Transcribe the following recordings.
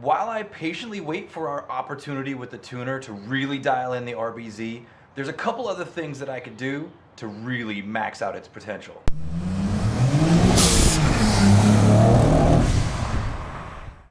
while I patiently wait for our opportunity with the tuner to really dial in the RBZ, there's a couple other things that I could do to really max out its potential.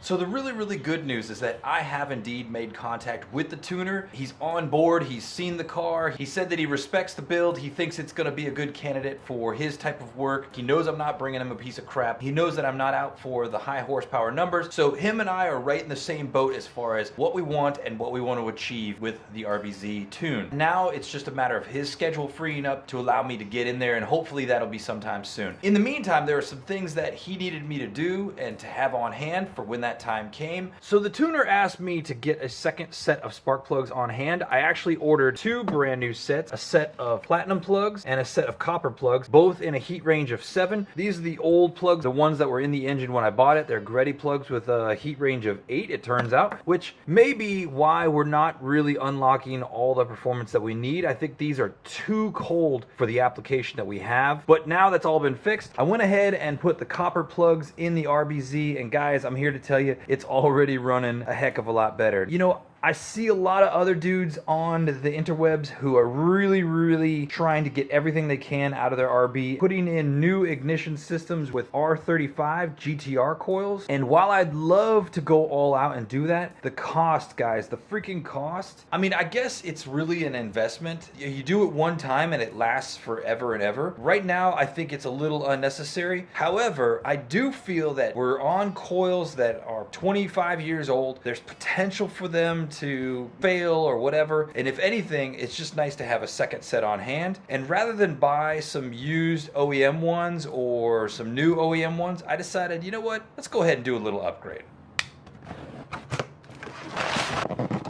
So the really good news is that I have indeed made contact with the tuner. He's on board, he's seen the car, he said that he respects the build, he thinks it's gonna be a good candidate for his type of work. He knows I'm not bringing him a piece of crap. He knows that I'm not out for the high horsepower numbers. So him and I are right in the same boat as far as what we want and what we want to achieve with the RBZ tune. Now it's just a matter of his schedule freeing up to allow me to get in there, and hopefully that'll be sometime soon. In the meantime, there are some things that he needed me to do and to have on hand for when that time came. So the tuner asked me to get a second set of spark plugs on hand. I actually ordered 2 brand new sets, a set of platinum plugs and a set of copper plugs, both in a heat range of 7. These are the old plugs, the ones that were in the engine when I bought it. They're Greddy plugs with a heat range of 8, it turns out, which may be why we're not really unlocking all the performance that we need. I think these are too cold for the application that we have, but now that's all been fixed. I went ahead and put the copper plugs in the RBZ, and guys, I'm here to tell you, it's already running a heck of a lot better. You know, I see a lot of other dudes on the interwebs who are really trying to get everything they can out of their RB, putting in new ignition systems with R35 GTR coils. And while I'd love to go all out and do that, the cost, guys, the freaking cost. I mean, I guess it's really an investment. You do it one time and it lasts forever and ever. Right now, I think it's a little unnecessary. However, I do feel that we're on coils that are 25 years old. There's potential for them to fail or whatever, and if anything, it's just nice to have a second set on hand. And rather than buy some used OEM ones or some new OEM ones, I decided, you know what, let's go ahead and do a little upgrade.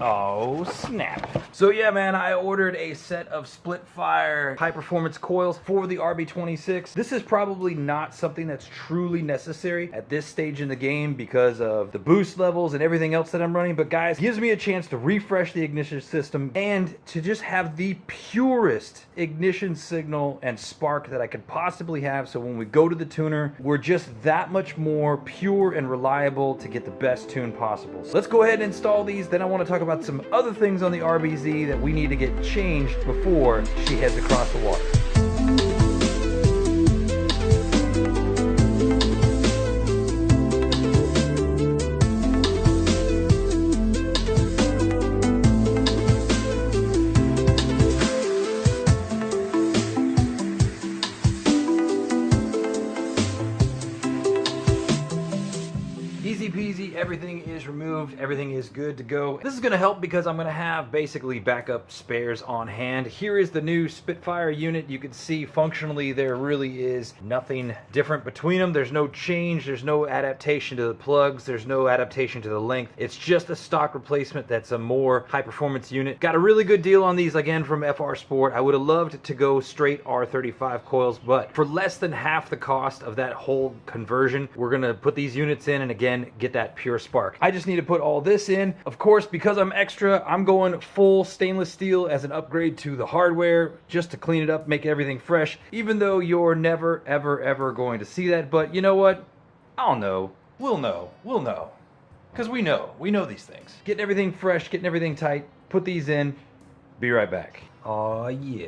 Oh snap. So yeah, man, I ordered a set of Splitfire high performance coils for the RB26. This is probably not something that's truly necessary at this stage in the game because of the boost levels and everything else that I'm running, but guys, it gives me a chance to refresh the ignition system and to just have the purest ignition signal and spark that I could possibly have, so when we go to the tuner, we're just that much more pure and reliable to get the best tune possible. So let's go ahead and install these, then I want to talk about some other things on the RBZ that we need to get changed before she heads across the water. Easy peasy, everything is removed, everything is good to go. This is going to help because I'm going to have basically backup spares on hand. Here is the new Spitfire unit. You can see functionally there really is nothing different between them. There's no change, there's no adaptation to the plugs, there's no adaptation to the length. It's just a stock replacement that's a more high performance unit. Got a really good deal on these again from FR Sport. I would have loved to go straight R35 coils, but for less than half the cost of that whole conversion, we're going to put these units in and again get that pure spark. I just need to put all this in. Of course, because I'm extra, I'm going full stainless steel as an upgrade to the hardware just to clean it up, make everything fresh, even though you're never ever going to see that. But you know what? I'll know. We'll know. Because we know these things. Getting everything fresh, getting everything tight, put these in, be right back. Oh yeah.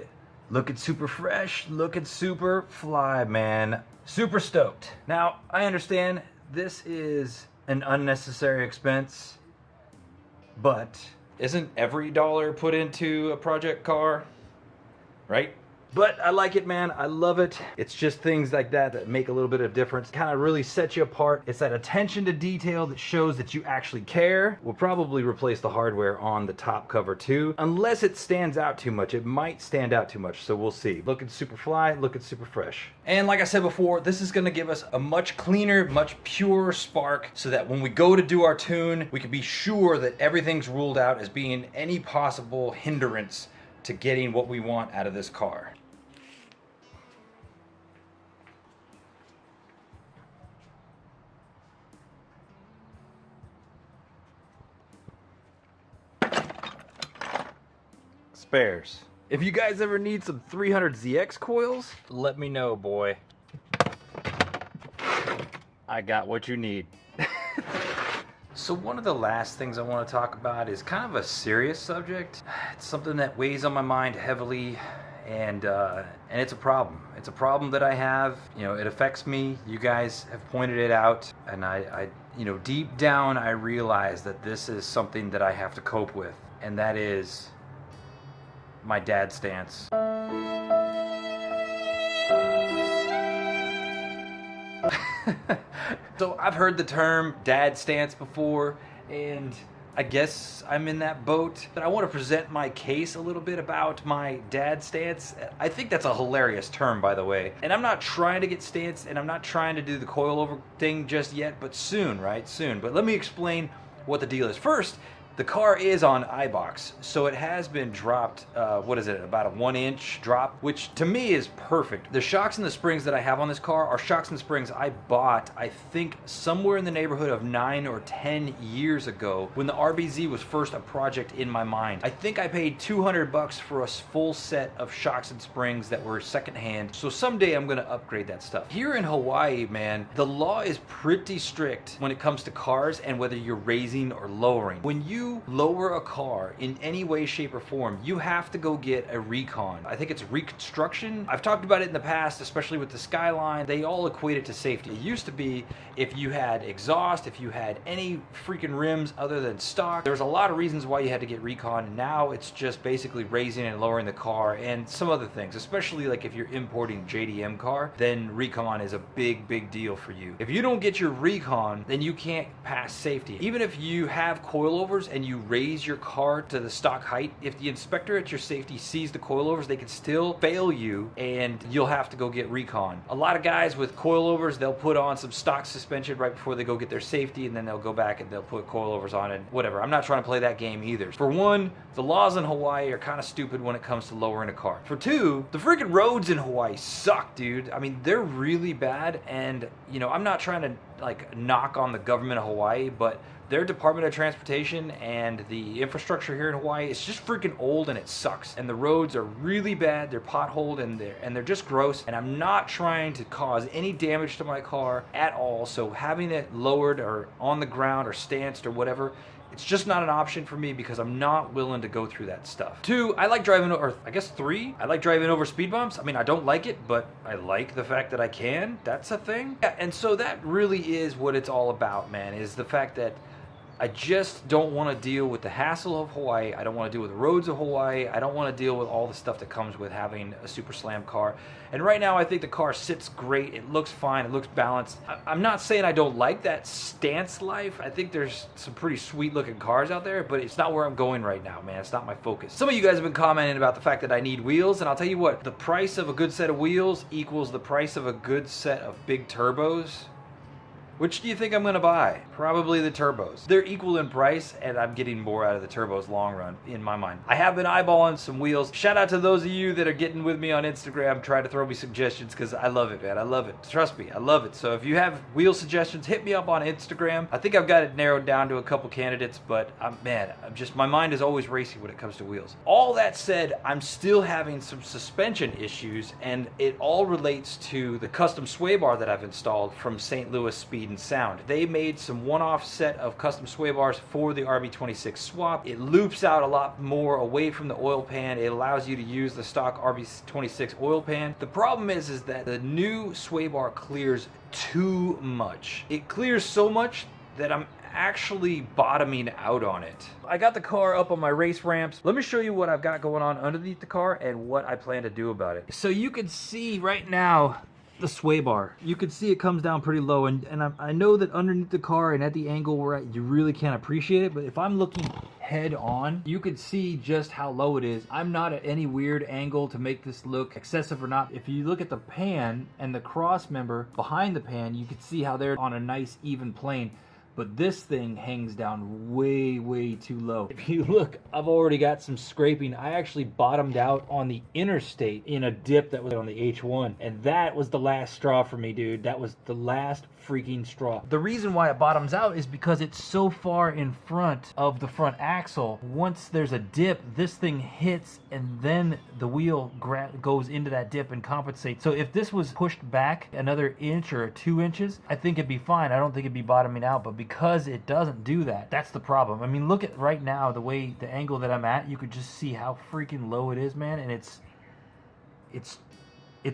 Looking super fresh, looking super fly, man. Super stoked. Now, I understand this is an unnecessary expense, but isn't every dollar put into a project car, right? But I like it, man. I love it. It's just things like that that make a little bit of difference. Kind of really set you apart. It's that attention to detail that shows that you actually care. We'll probably replace the hardware on the top cover too. Unless it stands out too much. It might stand out too much, so we'll see. Looking super fly, looking super fresh. And like I said before, this is gonna give us a much cleaner, much purer spark so that when we go to do our tune, we can be sure that everything's ruled out as being any possible hindrance to getting what we want out of this car. Spares. If you guys ever need some 300ZX coils, let me know, boy. I got what you need. So one of the last things I want to talk about is kind of a serious subject. It's something that weighs on my mind heavily, and it's a problem. It's a problem that I have. You know, it affects me. You guys have pointed it out, and I you know, deep down I realize that this is something that I have to cope with, and that is my dad stance. So I've heard the term dad stance before, and I guess I'm in that boat. But I want to present my case a little bit about my dad stance. I think that's a hilarious term, by the way. And I'm not trying to get stance, and I'm not trying to do the coil over thing just yet, but soon, right? Soon. But let me explain what the deal is. First, the car is on iBox, so it has been dropped, what is it, about a 1-inch drop, which to me is perfect. The shocks and the springs that I have on this car are shocks and springs I bought, I think, somewhere in the neighborhood of 9 or 10 years ago when the RBZ was first a project in my mind. I think I paid $200 for a full set of shocks and springs that were secondhand, so someday I'm gonna upgrade that stuff. Here in Hawaii, man, the law is pretty strict when it comes to cars and whether you're raising or lowering. When you lower a car in any way, shape, or form, you have to go get a recon. I think it's reconstruction. I've talked about it in the past, especially with the Skyline. They all equate it to safety. It used to be if you had exhaust, if you had any freaking rims other than stock. There's a lot of reasons why you had to get recon. Now it's just basically raising and lowering the car and some other things, especially like if you're importing JDM car, then recon is a big deal for you. If you don't get your recon, then you can't pass safety. Even if you have coilovers and you raise your car to the stock height, if the inspector at your safety sees the coilovers, they can still fail you and you'll have to go get recon. A lot of guys with coilovers, they'll put on some stock suspension right before they go get their safety, and then they'll go back and they'll put coilovers on and whatever. I'm not trying to play that game either. For one, the laws in Hawaii are kind of stupid when it comes to lowering a car. For two, the freaking roads in Hawaii suck, dude. I mean, they're really bad, and you know, I'm not trying to like knock on the government of Hawaii, but their Department of Transportation and the infrastructure here in Hawaii is just freaking old, and it sucks. And the roads are really bad. They're potholed and they're just gross. And I'm not trying to cause any damage to my car at all. So having it lowered or on the ground or stanced or whatever, it's just not an option for me because I'm not willing to go through that stuff. Two, I like driving, or I guess three, I like driving over speed bumps. I mean, I don't like it, but I like the fact that I can. That's a thing. Yeah, and so that really is what it's all about, man, is the fact that I just don't want to deal with the hassle of Hawaii. I don't want to deal with the roads of Hawaii. I don't want to deal with all the stuff that comes with having a Super Slam car. And right now I think the car sits great. It looks fine. It looks balanced. I'm not saying I don't like that stance life. I think there's some pretty sweet looking cars out there, but it's not where I'm going right now, man. It's not my focus. Some of you guys have been commenting about the fact that I need wheels, and I'll tell you what, the price of a good set of wheels equals the price of a good set of big turbos. Which do you think I'm gonna buy? Probably the turbos. They're equal in price, and I'm getting more out of the turbos long run, in my mind. I have been eyeballing some wheels. Shout out to those of you that are getting with me on Instagram, trying to throw me suggestions, because I love it, man. I love it. Trust me, I love it. So if you have wheel suggestions, hit me up on Instagram. I think I've got it narrowed down to a couple candidates, but my mind is always racing when it comes to wheels. All that said, I'm still having some suspension issues, and it all relates to the custom sway bar that I've installed from St. Louis Speed and Sound. They made some one-off set of custom sway bars for the RB26 swap. It loops out a lot more away from the oil pan. It allows you to use the stock RB26 oil pan. The problem is that the new sway bar clears too much. It clears so much that I'm actually bottoming out on it. I got the car up on my race ramps. Let me show you what I've got going on underneath the car and what I plan to do about it. So you can see right now the sway bar. You can see it comes down pretty low, and I know that underneath the car and at the angle we're at, you really can't appreciate it, but if I'm looking head on, you can see just how low it is. I'm not at any weird angle to make this look excessive or not. If you look at the pan and the cross member behind the pan, you can see how they're on a nice even plane. But this thing hangs down way too low. If you look, I've already got some scraping. I actually bottomed out on the interstate in a dip that was on the H1. And that was the last straw for me, dude. That was the last freaking straw. The reason why it bottoms out is because it's so far in front of the front axle. Once there's a dip, this thing hits and then the wheel goes into that dip and compensates. So if this was pushed back another inch or 2 inches, I think it'd be fine. I don't think it'd be bottoming out, but because it doesn't do that, that's the problem. I mean, look at right now, the way, the angle that I'm at, you could just see how freaking low it is, man, and it's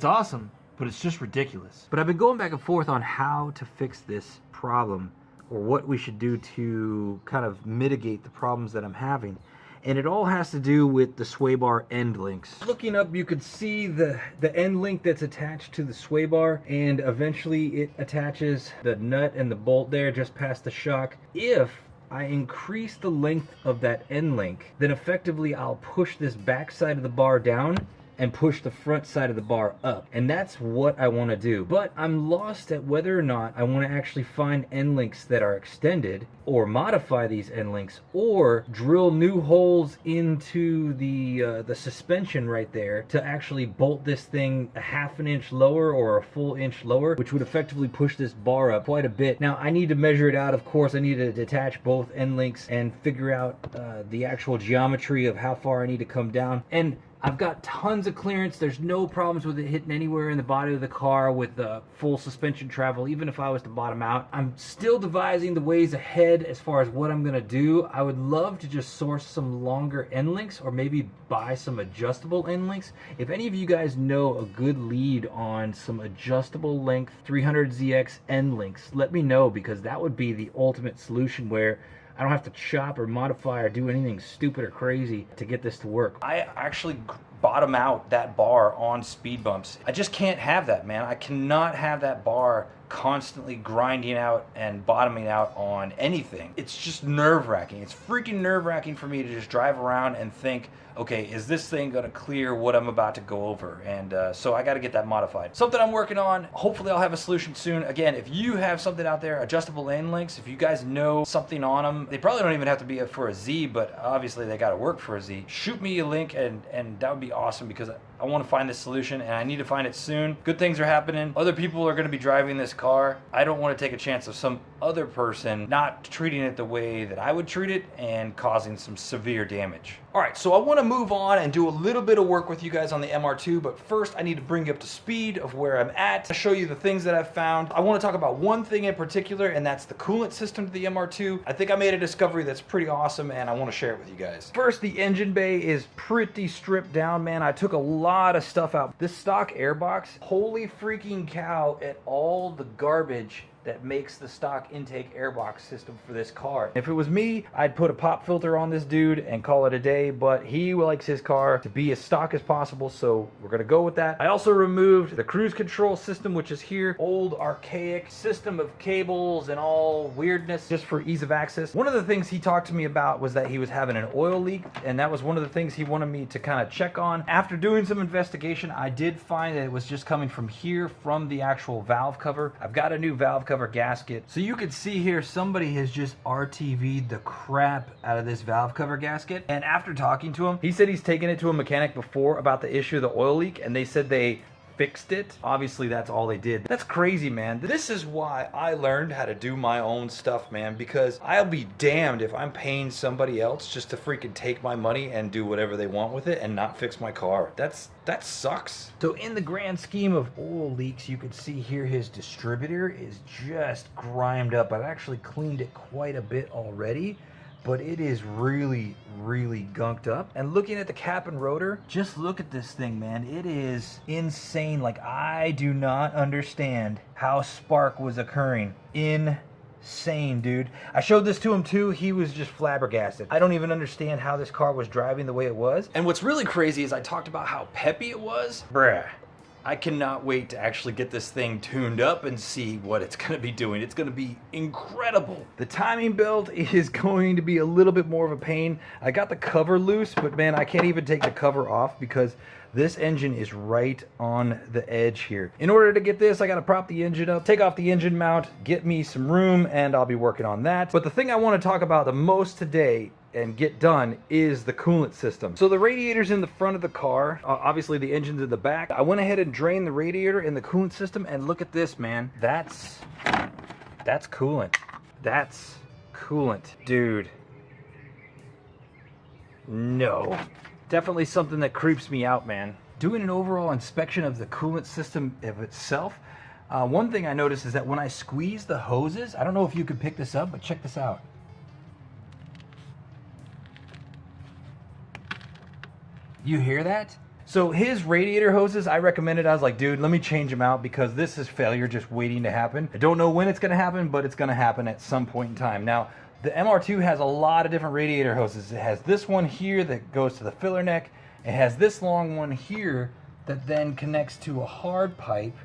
awesome, but it's just ridiculous. But I've been going back and forth on how to fix this problem, or what we should do to kind of mitigate the problems that I'm having. And it all has to do with the sway bar end links. Looking up, you could see the end link that's attached to the sway bar, and eventually it attaches the nut and the bolt there just past the shock. If I increase the length of that end link, then effectively I'll push this back side of the bar down and push the front side of the bar up. And that's what I want to do. But I'm lost at whether or not I want to actually find end links that are extended, or modify these end links, or drill new holes into the suspension right there to actually bolt this thing a ½ an inch lower or a full inch lower, which would effectively push this bar up quite a bit. Now I need to measure it out, of course. I need to detach both end links and figure out the actual geometry of how far I need to come down. And I've got tons of clearance. There's no problems with it hitting anywhere in the body of the car with full suspension travel, even if I was to bottom out. I'm still devising the ways ahead as far as what I'm going to do. I would love to just source some longer end links, or maybe buy some adjustable end links. If any of you guys know a good lead on some adjustable length 300ZX end links, let me know, because that would be the ultimate solution where I don't have to chop or modify or do anything stupid or crazy to get this to work. I actually bottom out that bar on speed bumps. I just can't have that, man. I cannot have that bar constantly grinding out and bottoming out on anything. It's just nerve-wracking. It's freaking nerve-wracking for me to just drive around and think, okay, is this thing gonna clear what I'm about to go over? And so I gotta get that modified. Something I'm working on. Hopefully I'll have a solution soon. Again, if you have something out there, adjustable end links, if you guys know something on them, they probably don't even have to be for a Z, but obviously they gotta work for a Z. Shoot me a link, and that would be awesome, because I want to find this solution, and I need to find it soon. Good things are happening. Other people are going to be driving this car. I don't want to take a chance of some other person not treating it the way that I would treat it and causing some severe damage. All right, so I want to move on and do a little bit of work with you guys on the MR2, but first I need to bring you up to speed of where I'm at. I'll show you the things that I've found. I want to talk about one thing in particular, and that's the coolant system to the MR2. I think I made a discovery that's pretty awesome, and I want to share it with you guys. First, the engine bay is pretty stripped down, man. I took a lot of stuff out. This stock airbox, holy freaking cow, at all the garbage that makes the stock intake airbox system for this car. If it was me, I'd put a pop filter on this dude and call it a day, but he likes his car to be as stock as possible, so we're gonna go with that. I also removed the cruise control system, which is here. Old archaic system of cables and all weirdness, just for ease of access. One of the things he talked to me about was that he was having an oil leak, and that was one of the things he wanted me to kind of check on. After doing some investigation, I did find that it was just coming from here, from the actual valve cover. I've got a new valve cover gasket. So you can see here, somebody has just RTV'd the crap out of this valve cover gasket. And after talking to him, he said he's taken it to a mechanic before about the issue of the oil leak, and they said they fixed it. Obviously that's all they did. That's crazy, man. This is why I learned how to do my own stuff, man, because I'll be damned if I'm paying somebody else just to freaking take my money and do whatever they want with it and not fix my car. That sucks. So in the grand scheme of oil leaks, you can see here his distributor is just grimed up. I've actually cleaned it quite a bit already, but it is really, really gunked up. And looking at the cap and rotor, just look at this thing, man. It is insane. Like, I do not understand how spark was occurring. Insane, dude. I showed this to him too. He was just flabbergasted. I don't even understand how this car was driving the way it was. And what's really crazy is I talked about how peppy it was. Bruh. I cannot wait to actually get this thing tuned up and see what it's going to be doing. It's going to be incredible. The timing belt is going to be a little bit more of a pain. I got the cover loose, but man, I can't even take the cover off because this engine is right on the edge here. In order to get this, I got to prop the engine up, take off the engine mount, get me some room, and I'll be working on that. But the thing I want to talk about the most today and get done is the coolant system. So the radiator's in the front of the car. Obviously the engine's in the back. I went ahead and drained the radiator and the coolant system, and look at this, man. That's That's coolant. That's coolant. Dude. No. Definitely something that creeps me out, man. Doing an overall inspection of the coolant system of itself, one thing I noticed is that when I squeeze the hoses, I don't know if you could pick this up, but check this out. You hear that? So his radiator hoses, I recommended. I was like, dude, let me change them out because this is failure just waiting to happen. I don't know when it's going to happen, but it's going to happen at some point in time. Now, the MR2 has a lot of different radiator hoses. It has this one here that goes to the filler neck. It has this long one here that then connects to a hard pipe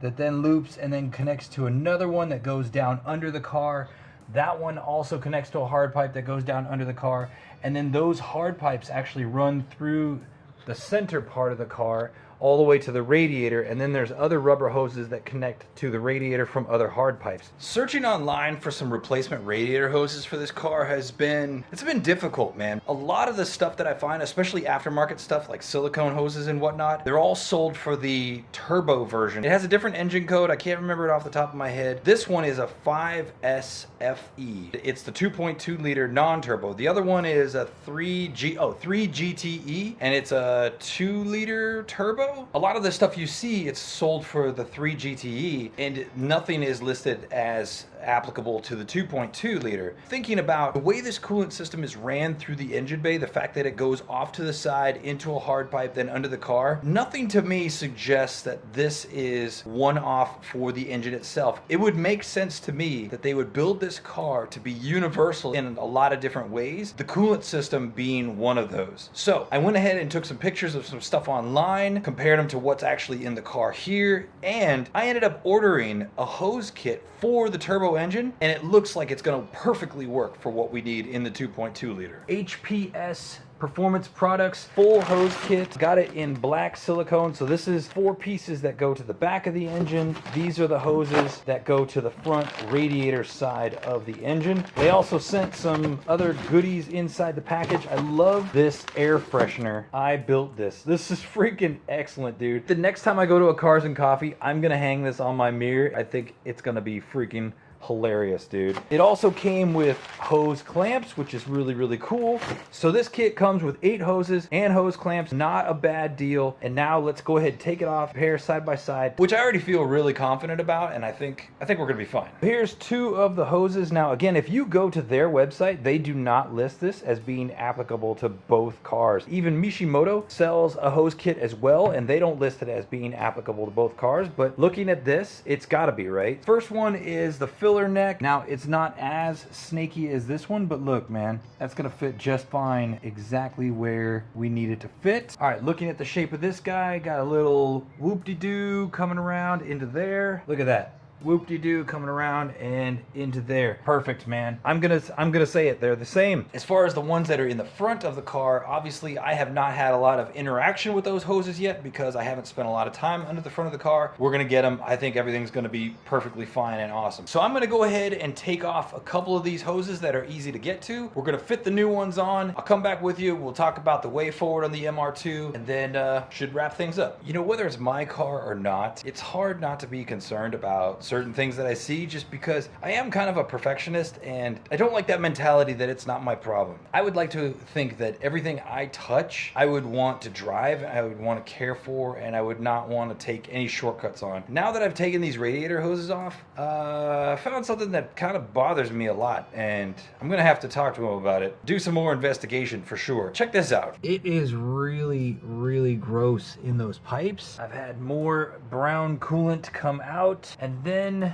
that then loops and then connects to another one that goes down under the car. That one also connects to a hard pipe that goes down under the car. And then those hard pipes actually run through the center part of the car all the way to the radiator, and then there's other rubber hoses that connect to the radiator from other hard pipes. Searching online for some replacement radiator hoses for this car it's been difficult, man. A lot of the stuff that I find, especially aftermarket stuff like silicone hoses and whatnot, they're all sold for the turbo version. It has a different engine code. I can't remember it off the top of my head. This one is a 5SFE. It's the 2.2 liter non-turbo. The other one is a 3GTE, and it's a 2 liter turbo. A lot of the stuff you see, it's sold for the 3GTE, and nothing is listed as applicable to the 2.2 liter. Thinking about the way this coolant system is ran through the engine bay, the fact that it goes off to the side into a hard pipe, then under the car, nothing to me suggests that this is one-off for the engine itself. It would make sense to me that they would build this car to be universal in a lot of different ways, the coolant system being one of those. So I went ahead and took some pictures of some stuff online, compared them to what's actually in the car here, and I ended up ordering a hose kit for the turbo engine, and it looks like it's going to perfectly work for what we need in the 2.2 liter. HPS Performance Products full hose kit. Got it in black silicone. So this is 4 pieces that go to the back of the engine. These are the hoses that go to the front radiator side of the engine. They also sent some other goodies inside the package. I love this air freshener. I built this. This is freaking excellent, dude. The next time I go to a Cars and Coffee, I'm gonna hang this on my mirror. I think it's gonna be freaking hilarious, dude. It also came with hose clamps, which is really, really cool. So this kit comes with 8 hoses and hose clamps. Not a bad deal. And now let's go ahead and take it off, pair side by side, which I already feel really confident about, and I think we're gonna be fine. Here's 2 of the hoses. Now again, if you go to their website, they do not list this as being applicable to both cars. Even Mishimoto sells a hose kit as well, and they don't list it as being applicable to both cars, but looking at this, it's gotta be, right? First one is the filler neck. Now it's not as snaky as this one, but look, man, that's gonna fit just fine exactly where we need it to fit. All right, looking at the shape of this guy, got a little whoop-de-doo coming around into there. Look at that. Whoop-de-doo coming around and into there. Perfect, man. I'm gonna say it, they're the same. As far as the ones that are in the front of the car, obviously I have not had a lot of interaction with those hoses yet because I haven't spent a lot of time under the front of the car. We're gonna get them. I think everything's gonna be perfectly fine and awesome. So I'm gonna go ahead and take off a couple of these hoses that are easy to get to. We're gonna fit the new ones on. I'll come back with you. We'll talk about the way forward on the MR2, and then should wrap things up. You know, whether it's my car or not, it's hard not to be concerned about certain things that I see, just because I am kind of a perfectionist and I don't like that mentality that it's not my problem. I would like to think that everything I touch, I would want to drive, I would want to care for, and I would not want to take any shortcuts on. Now that I've taken these radiator hoses off, I found something that kind of bothers me a lot, and I'm gonna have to talk to him about it. Do some more investigation for sure. Check this out. It is really, really gross in those pipes. I've had more brown coolant come out, and then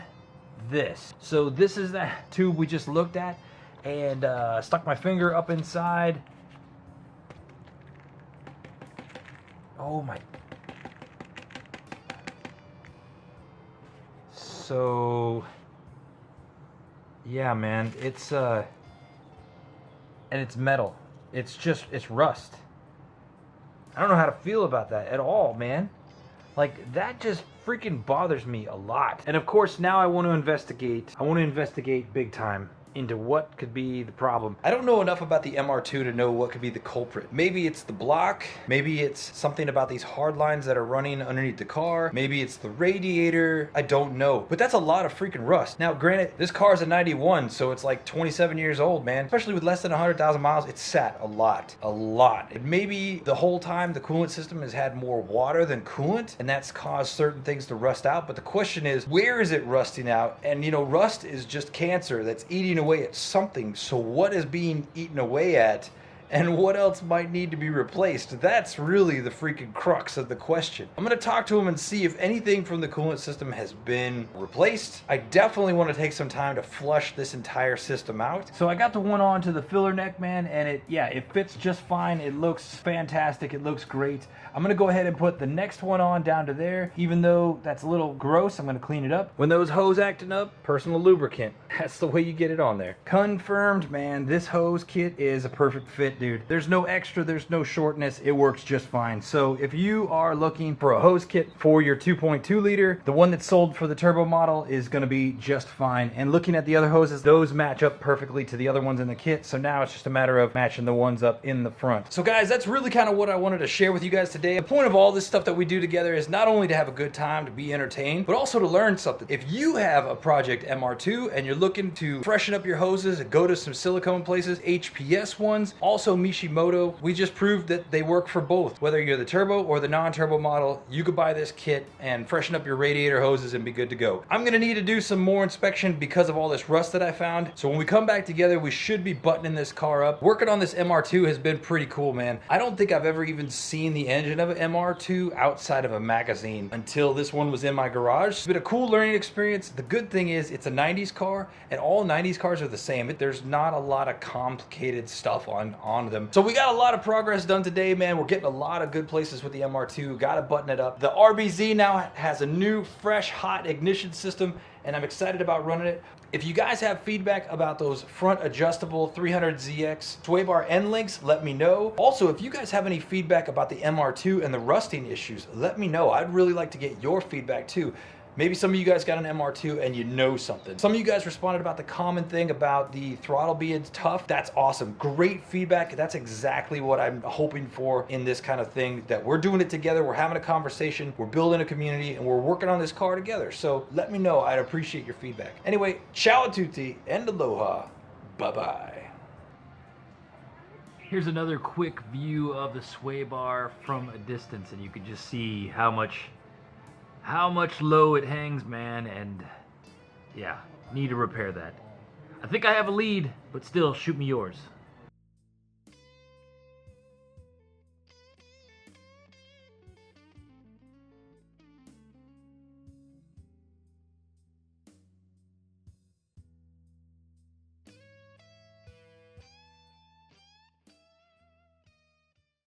this. So this is the tube we just looked at, and stuck my finger up inside. Oh my. So yeah, man, it's and it's metal. It's rust. I don't know how to feel about that at all, man. Like, that just freaking bothers me a lot. And of course, now I want to investigate. I want to investigate big time into what could be the problem. I don't know enough about the MR2 to know what could be the culprit. Maybe it's the block, maybe it's something about these hard lines that are running underneath the car, maybe it's the radiator, I don't know. But that's a lot of freaking rust. Now granted, this car is a 91, so it's like 27 years old, man. Especially with less than 100,000 miles, it's sat a lot. And maybe the whole time the coolant system has had more water than coolant, and that's caused certain things to rust out. But the question is, where is it rusting out? And you know, rust is just cancer that's eating away at something. So what is being eaten away at? And what else might need to be replaced? That's really the freaking crux of the question. I'm gonna talk to him and see if anything from the coolant system has been replaced. I definitely want to take some time to flush this entire system out. So I got the one on to the filler neck, man, and it fits just fine. It looks fantastic. It looks great. I'm gonna go ahead and put the next one on down to there. Even though that's a little gross, I'm gonna clean it up. When those hose acting up, personal lubricant. That's the way you get it on there. Confirmed, man. This hose kit is a perfect fit, dude. There's no extra, there's no shortness. It works just fine. So if you are looking for a hose kit for your 2.2 liter, the one that's sold for the turbo model is gonna be just fine. And looking at the other hoses, those match up perfectly to the other ones in the kit. So now it's just a matter of matching the ones up in the front. So guys, that's really kind of what I wanted to share with you guys today. The point of all this stuff that we do together is not only to have a good time, to be entertained, but also to learn something. If you have a project MR2 and you're looking to freshen up your hoses and go to some silicone places, HPS ones, also Mishimoto, we just proved that they work for both. Whether you're the turbo or the non-turbo model, you could buy this kit and freshen up your radiator hoses and be good to go. I'm gonna need to do some more inspection because of all this rust that I found. So when we come back together, we should be buttoning this car up. Working on this MR2 has been pretty cool, man. I don't think I've ever even seen the engine of an MR2 outside of a magazine until this one was in my garage. It's been a cool learning experience. The good thing is it's a 90s car, and all 90s cars are the same. There's not a lot of complicated stuff on them. So we got a lot of progress done today, man. We're getting a lot of good places with the MR2. Got to button it up. The RBZ now has a new, fresh, hot ignition system, and I'm excited about running it. If you guys have feedback about those front adjustable 300ZX sway bar end links, let me know. Also, if you guys have any feedback about the MR2 and the rusting issues, let me know. I'd really like to get your feedback too. Maybe some of you guys got an MR2 and you know something. Some of you guys responded about the common thing about the throttle being tough. That's awesome. Great feedback. That's exactly what I'm hoping for in this kind of thing, that we're doing it together. We're having a conversation. We're building a community and we're working on this car together. So let me know. I'd appreciate your feedback. Anyway, ciao a tutti and aloha. Bye-bye. Here's another quick view of the sway bar from a distance, and you can just see how much low it hangs, man, and yeah, need to repair that. I think I have a lead, but still, shoot me yours.